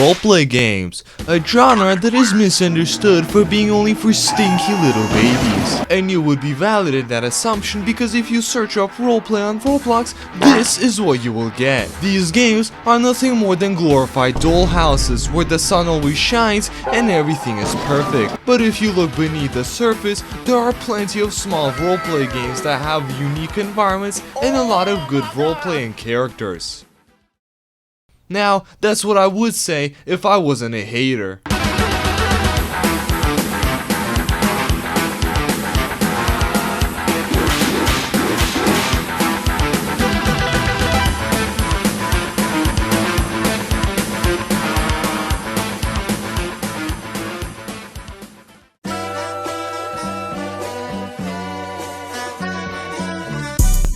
roleplay games, a genre that is misunderstood for being only for stinky little babies. And you would be valid in that assumption because if you search up roleplay on Roblox, this is what you will get. These games are nothing more than glorified doll houses where the sun always shines and everything is perfect. But if you look beneath the surface, there are plenty of small roleplay games that have unique environments and a lot of good roleplay and characters. Now, that's what I would say if I wasn't a hater.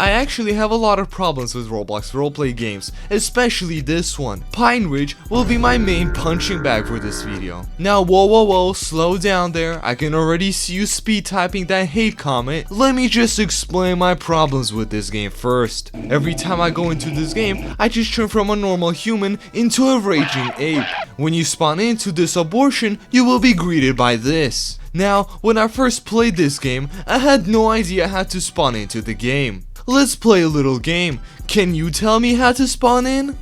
I actually have a lot of problems with Roblox roleplay games, especially this one. Pine Ridge will be my main punching bag for this video. Now whoa, slow down there. I can already see you speed typing that hate comment. Let me just explain my problems with this game first. Every time I go into this game, I just turn from a normal human into a raging ape. When you spawn into this abortion, you will be greeted by this. Now, when I first played this game, I had no idea how to spawn into the game. Let's play a little game. Can you tell me how to spawn in?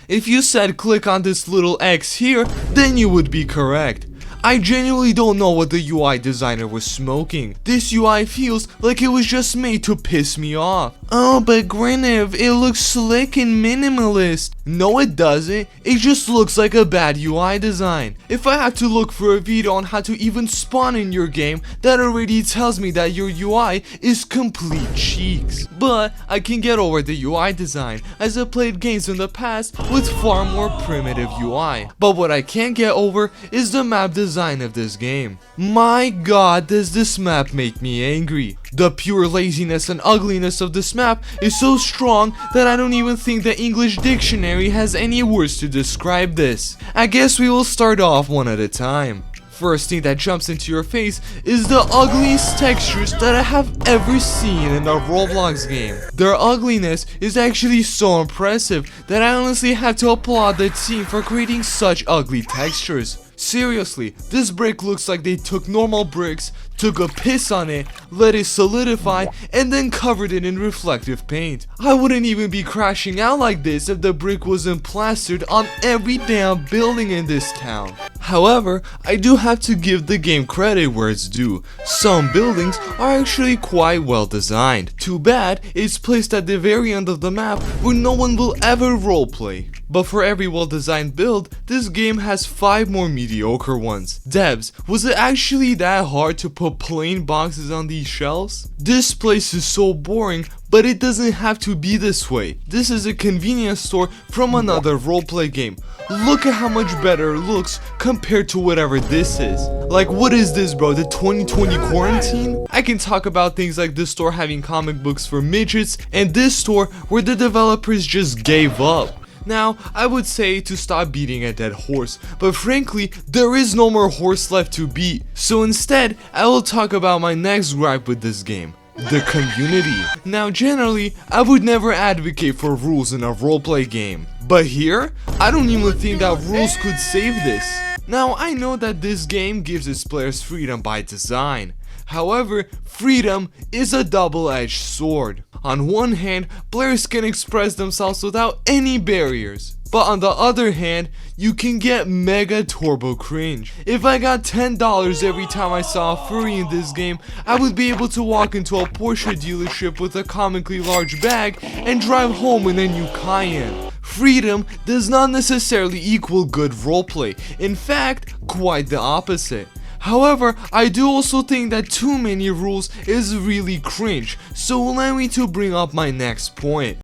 If you said click on this little X here, then you would be correct. I genuinely don't know what the UI designer was smoking. This UI feels like it was just made to piss me off. Oh, but Grenev, it looks slick and minimalist. No, it doesn't. It just looks like a bad UI design. If I had to look for a video on how to even spawn in your game, that already tells me that your UI is complete cheeks. But I can get over the UI design, as I played games in the past with far more primitive UI. But what I can't get over is the map design of this game. My god, does this map make me angry. The pure laziness and ugliness of this map is so strong that I don't even think the English dictionary has any words to describe this. I guess we will start off one at a time. First thing that jumps into your face is the ugliest textures that I have ever seen in a Roblox game. Their ugliness is actually so impressive that I honestly have to applaud the team for creating such ugly textures. Seriously, this brick looks like they took normal bricks, took a piss on it, let it solidify, and then covered it in reflective paint. I wouldn't even be crashing out like this if the brick wasn't plastered on every damn building in this town. However, I do have to give the game credit where it's due. Some buildings are actually quite well designed. Too bad it's placed at the very end of the map where no one will ever roleplay. But for every well-designed build, this game has 5 more mediocre ones. Debs, was it actually that hard to put plain boxes on these shelves? This place is so boring, but it doesn't have to be this way. This is a convenience store from another roleplay game. Look at how much better it looks compared to whatever this is. Like, what is this, bro? The 2020 quarantine? I can talk about things like this store having comic books for midgets and this store where the developers just gave up. Now, I would say to stop beating a dead horse, but frankly, there is no more horse left to beat. So instead, I will talk about my next gripe with this game. The community. Now generally, I would never advocate for rules in a roleplay game. But here, I don't even think that rules could save this. Now I know that this game gives its players freedom by design. However, freedom is a double-edged sword. On one hand, players can express themselves without any barriers. But on the other hand, you can get mega turbo cringe. If I got $10 every time I saw a furry in this game, I would be able to walk into a Porsche dealership with a comically large bag and drive home in a new Cayenne. Freedom does not necessarily equal good roleplay. In fact, quite the opposite. However, I do also think that too many rules is really cringe, so allow me to bring up my next point.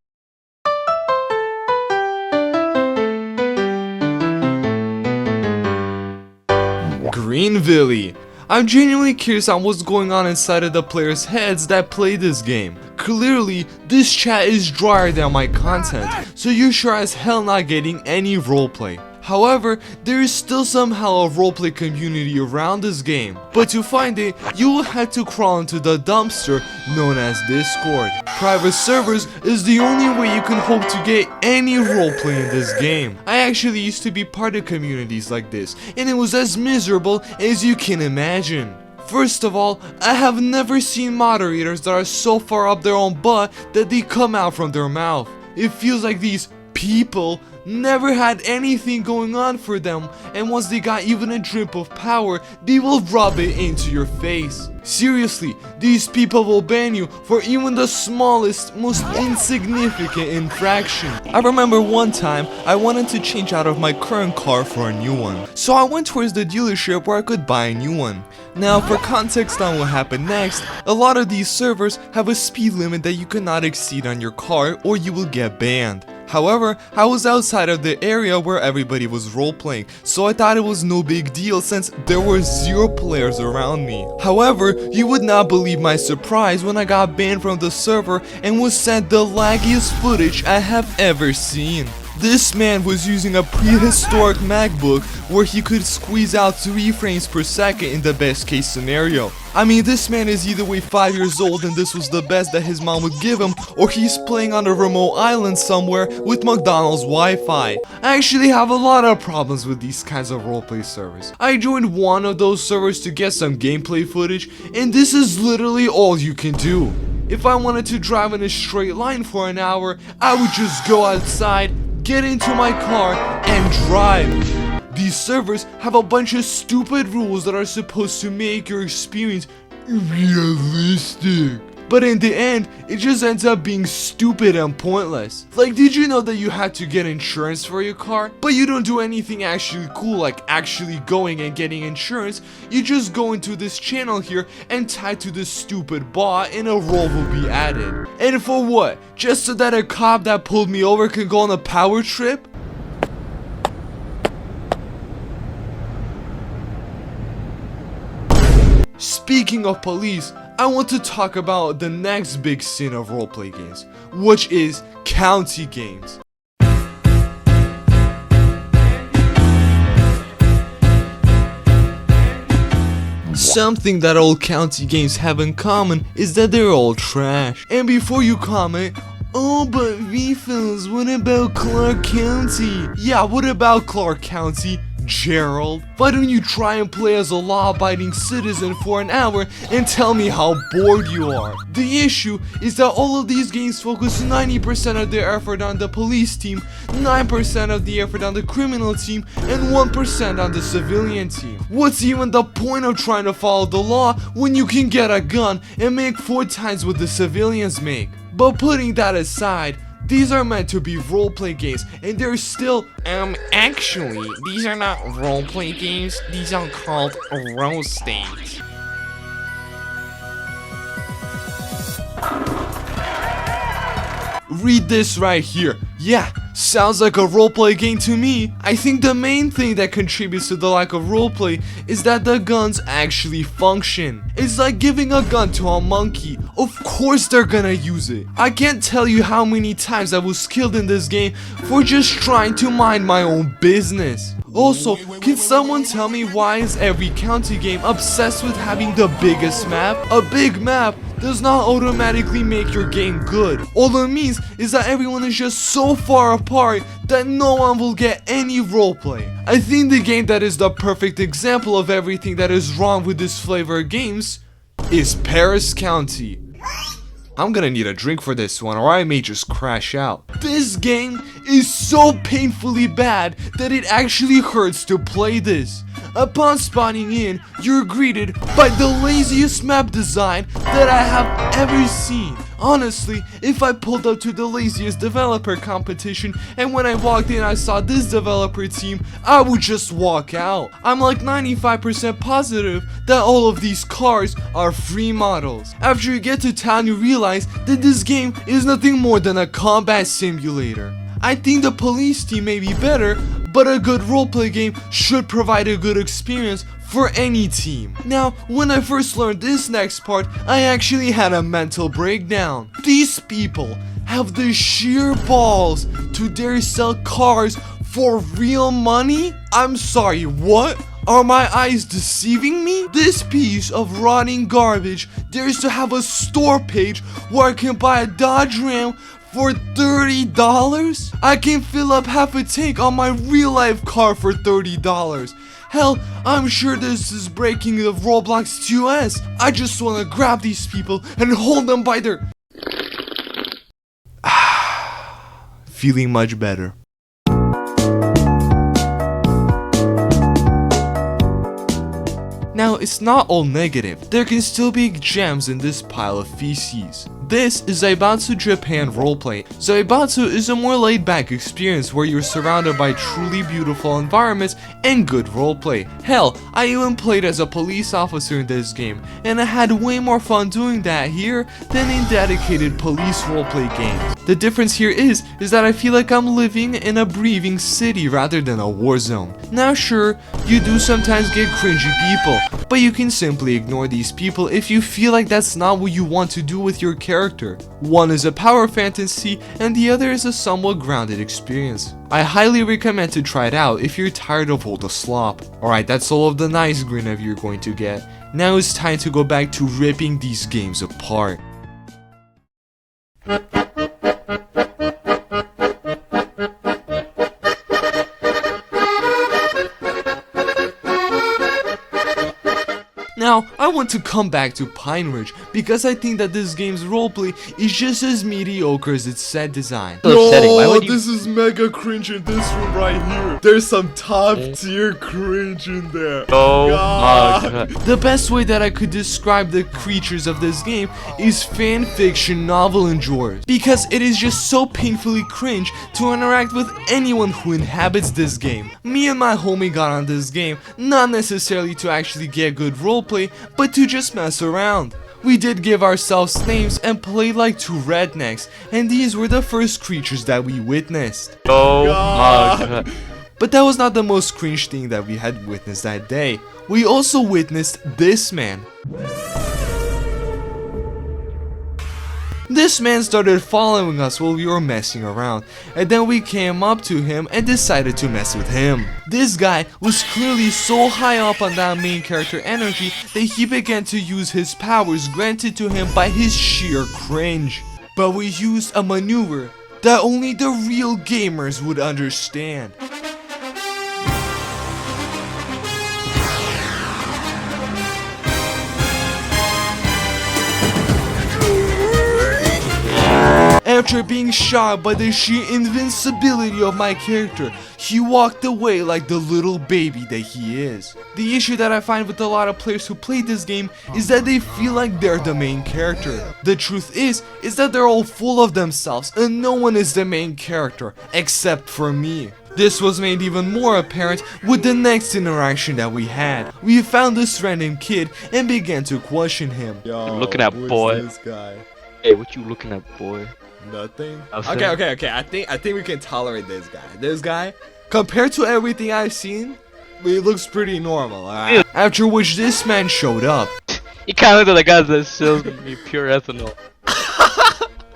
Greenville. I'm genuinely curious on what's going on inside of the players' heads that play this game. Clearly, this chat is drier than my content, so you're sure as hell not getting any roleplay. However, there is still somehow a roleplay community around this game, but to find it, you will have to crawl into the dumpster known as Discord. Private servers is the only way you can hope to get any roleplay in this game. I actually used to be part of communities like this, and it was as miserable as you can imagine. First of all, I have never seen moderators that are so far up their own butt that they come out from their mouth. It feels like these people never had anything going on for them, and once they got even a drip of power, they will rub it into your face. Seriously, these people will ban you for even the smallest, most insignificant infraction. I remember one time I wanted to change out of my current car for a new one, so I went towards the dealership where I could buy a new one. Now, for context on what happened next, a lot of these servers have a speed limit that you cannot exceed on your car or you will get banned. However, I was outside of the area where everybody was roleplaying, so I thought it was no big deal since there were 0 players around me. However, you would not believe my surprise when I got banned from the server and was sent the laggiest footage I have ever seen. This man was using a prehistoric MacBook where he could squeeze out 3 frames per second in the best case scenario. I mean, this man is either way 5 years old and this was the best that his mom would give him, or he's playing on a remote island somewhere with McDonald's Wi-Fi. I actually have a lot of problems with these kinds of roleplay servers. I joined one of those servers to get some gameplay footage, and this is literally all you can do. If I wanted to drive in a straight line for an hour, I would just go outside, get into my car, and drive. These servers have a bunch of stupid rules that are supposed to make your experience realistic. But in the end, it just ends up being stupid and pointless. Like, did you know that you had to get insurance for your car? But you don't do anything actually cool like actually going and getting insurance. You just go into this channel here and type to this stupid bot and a role will be added. And for what? Just so that a cop that pulled me over can go on a power trip? Speaking of police, I want to talk about the next big sin of roleplay games, which is county games. Something that all county games have in common is that they're all trash. And before you comment, oh, but refills, what about Clark County? Yeah, what about Clark County, Gerald? Why don't you try and play as a law-abiding citizen for an hour and tell me how bored you are? The issue is that all of these games focus 90% of their effort on the police team, 9% of the effort on the criminal team, and 1% on the civilian team. What's even the point of trying to follow the law when you can get a gun and make 4 times what the civilians make? But putting that aside, these are meant to be roleplay games, and they're still, actually, these are not roleplay games, these are called roastings. read this right here. Yeah, sounds like a roleplay game to me. I think the main thing that contributes to the lack of roleplay is that the guns actually function. It's like giving a gun to a monkey. Of course they're gonna use it. I can't tell you how many times I was killed in this game for just trying to mind my own business. Also, can someone tell me why is every county game obsessed with having the biggest map? A big map does not automatically make your game good. All it means is that everyone is just so far apart that no one will get any roleplay. I think the game that is the perfect example of everything that is wrong with this flavor of games is Paris County. I'm gonna need a drink for this one, or I may just crash out. This game is so painfully bad that it actually hurts to play this. Upon spawning in, you're greeted by the laziest map design that I have ever seen. Honestly, if I pulled up to the laziest developer competition and when I walked in I saw this developer team, I would just walk out. I'm like 95% positive that all of these cars are free models. After you get to town, you realize that this game is nothing more than a combat simulator. I think the police team may be better, but a good roleplay game should provide a good experience for any team. Now, when I first learned this next part, I actually had a mental breakdown. These people have the sheer balls to dare sell cars For real money? I'm sorry, what? Are my eyes deceiving me? This piece of rotting garbage dares to have a store page where I can buy a Dodge Ram for $30? I can fill up half a tank on my real life car for $30. Hell, I'm sure this is breaking the Roblox 2S. I just wanna grab these people and hold them by their... Feeling much better. Now, it's not all negative. There can still be gems in this pile of feces. This is Zaibatsu Japan Roleplay. Zaibatsu is a more laid-back experience where you're surrounded by truly beautiful environments and good roleplay. Hell, I even played as a police officer in this game, and I had way more fun doing that here than in dedicated police roleplay games. The difference here is that I feel like I'm living in a breathing city rather than a war zone. Now sure, you do sometimes get cringy people, but you can simply ignore these people if you feel like that's not what you want to do with your character. One is a power fantasy and the other is a somewhat grounded experience. I highly recommend to try it out if you're tired of all the slop. Alright, that's all of the nice green of you're going to get. Now it's time to go back to ripping these games apart. Now, I want to come back to Pine Ridge because I think that this game's roleplay is just as mediocre as its set design. This is mega cringe in this room right here. There's some top tier cringe in there. Oh my god. The best way that I could describe the creatures of this game is fan fiction novel enjoyers, because it is just so painfully cringe to interact with anyone who inhabits this game. Me and my homie got on this game not necessarily to actually get good roleplay, but to just mess around. We did give ourselves names and played like two rednecks, and these were the first creatures that we witnessed. Oh my god. But that was not the most cringe thing that we had witnessed that day. We also witnessed this man. This man started following us while we were messing around, and then we came up to him and decided to mess with him. This guy was clearly so high up on that main character energy that he began to use his powers granted to him by his sheer cringe. But we used a maneuver that only the real gamers would understand. After being shot by the sheer invincibility of my character, he walked away like the little baby that he is. The issue that I find with a lot of players who play this game is that they feel like they're the main character. The truth is that they're all full of themselves and no one is the main character except for me. This was made even more apparent with the next interaction that we had. We found this random kid and began to question him. I'm looking at boy. This guy? Hey, what you looking at, boy? Nothing. Nothing. Okay. I think we can tolerate this guy. This guy, compared to everything I've seen, he looks pretty normal. Alright. After which this man showed up. He kind of like the guy that sells me pure ethanol.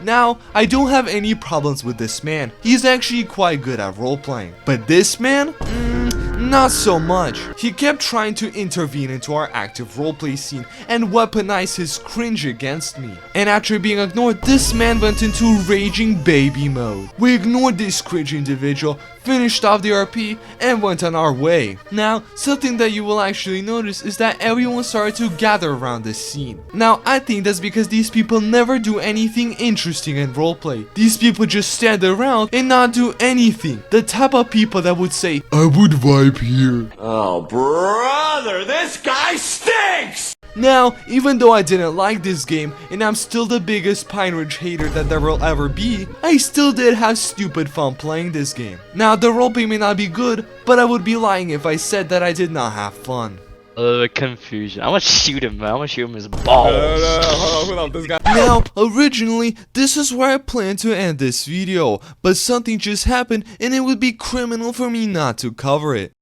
Now, I don't have any problems with this man. He's actually quite good at role-playing. But this man? Not so much. He kept trying to intervene into our active roleplay scene and weaponize his cringe against me. And after being ignored, this man went into raging baby mode. We ignored this cringe individual, finished off the RP, and went on our way. Now, something that you will actually notice is that everyone started to gather around this scene. Now, I think that's because these people never do anything interesting in roleplay. These people just stand around and not do anything. The type of people that would say, I would vibe here. Oh, brother, this guy stinks! Now, even though I didn't like this game, and I'm still the biggest Pine Ridge hater that there will ever be, I still did have stupid fun playing this game. Now, the roleplay may not be good, but I would be lying if I said that I did not have fun. Confusion. I want to shoot him, man. I want to shoot him in his balls. Hold on, this guy. Now, originally, this is where I planned to end this video, but something just happened and it would be criminal for me not to cover it.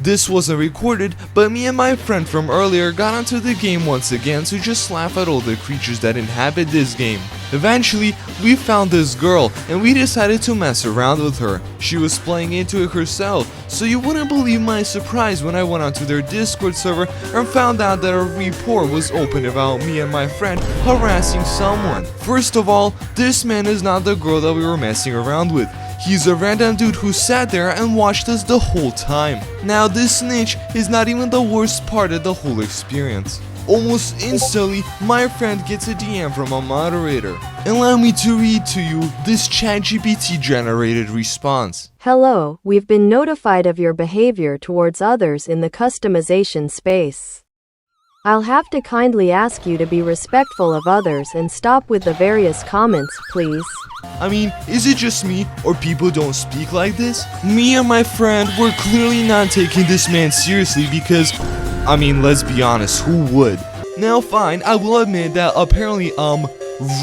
This wasn't recorded, but me and my friend from earlier got onto the game once again to just laugh at all the creatures that inhabit this game. Eventually, we found this girl and we decided to mess around with her. She was playing into it herself, so you wouldn't believe my surprise when I went onto their Discord server and found out that a report was open about me and my friend harassing someone. First of all, this man is not the girl that we were messing around with. He's a random dude who sat there and watched us the whole time. Now this snitch is not even the worst part of the whole experience. Almost instantly, my friend gets a DM from a moderator. Allow me to read to you this ChatGPT generated response. Hello, we've been notified of your behavior towards others in the customization space. I'll have to kindly ask you to be respectful of others and stop with the various comments, please. I mean, is it just me, or people don't speak like this? Me and my friend were clearly not taking this man seriously because, I mean, let's be honest, who would? Now fine, I will admit that apparently,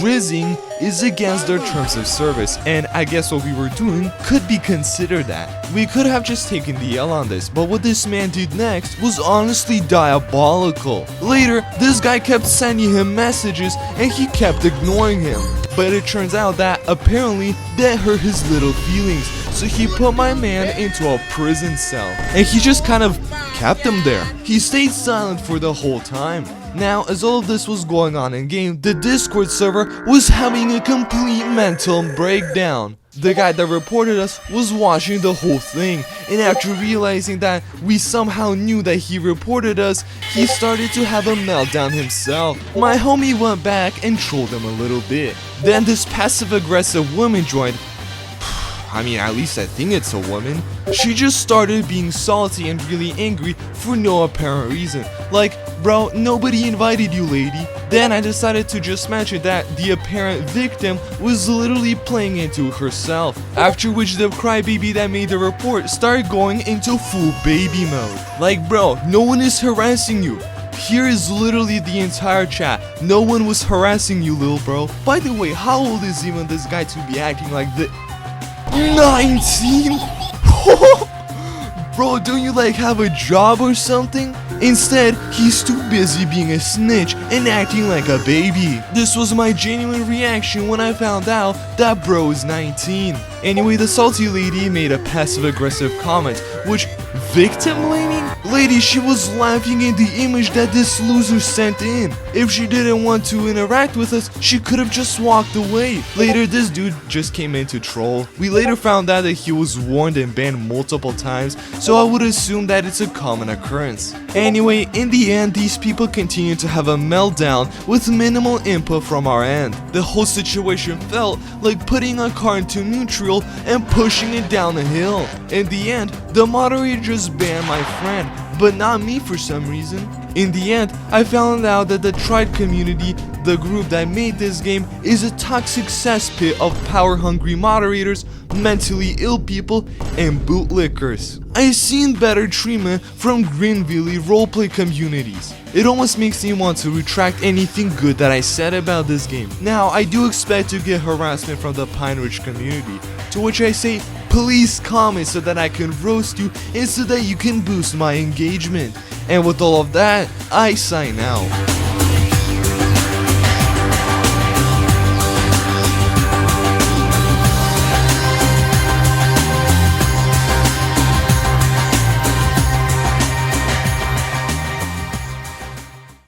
rizzing is against their terms of service, and I guess what we were doing could be considered that. We could have just taken the L on this, but what this man did next was honestly diabolical. Later, this guy kept sending him messages and he kept ignoring him. But it turns out that apparently that hurt his little feelings, so he put my man into a prison cell, and he just kind of kept him there. He stayed silent for the whole time. Now, as all of this was going on in game, the Discord server was having a complete mental breakdown. The guy that reported us was watching the whole thing, and after realizing that we somehow knew that he reported us, he started to have a meltdown himself. My homie went back and trolled him a little bit. Then this passive-aggressive woman joined. I mean, at least I think it's a woman. She just started being salty and really angry for no apparent reason. Like, bro, nobody invited you, lady. Then I decided to just mention that the apparent victim was literally playing into herself. After which the crybaby that made the report started going into full baby mode. Like, bro, no one is harassing you. Here is literally the entire chat. No one was harassing you, lil bro. By the way, how old is even this guy to be acting like this? 19? Bro, don't you like have a job or something? Instead, he's too busy being a snitch and acting like a baby. This was my genuine reaction when I found out that bro is 19. Anyway, the salty lady made a passive-aggressive comment, which, victim blaming? Lady, she was laughing at the image that this loser sent in. If she didn't want to interact with us, she could have just walked away. Later, this dude just came in to troll. We later found out that he was warned and banned multiple times, so I would assume that it's a common occurrence. Anyway, in the end, these people continued to have a meltdown with minimal input from our end. The whole situation felt like putting a car into neutral and pushing it down a hill. In the end, the moderator just banned my friend, but not me for some reason. In the end, I found out that the Tried community, the group that made this game, is a toxic cesspit of power-hungry moderators, mentally ill people, and bootlickers. I've seen better treatment from Greenville roleplay communities. It almost makes me want to retract anything good that I said about this game. Now, I do expect to get harassment from the Pine Ridge community, to which I say, please comment so that I can roast you and so that you can boost my engagement. And with all of that, I sign out.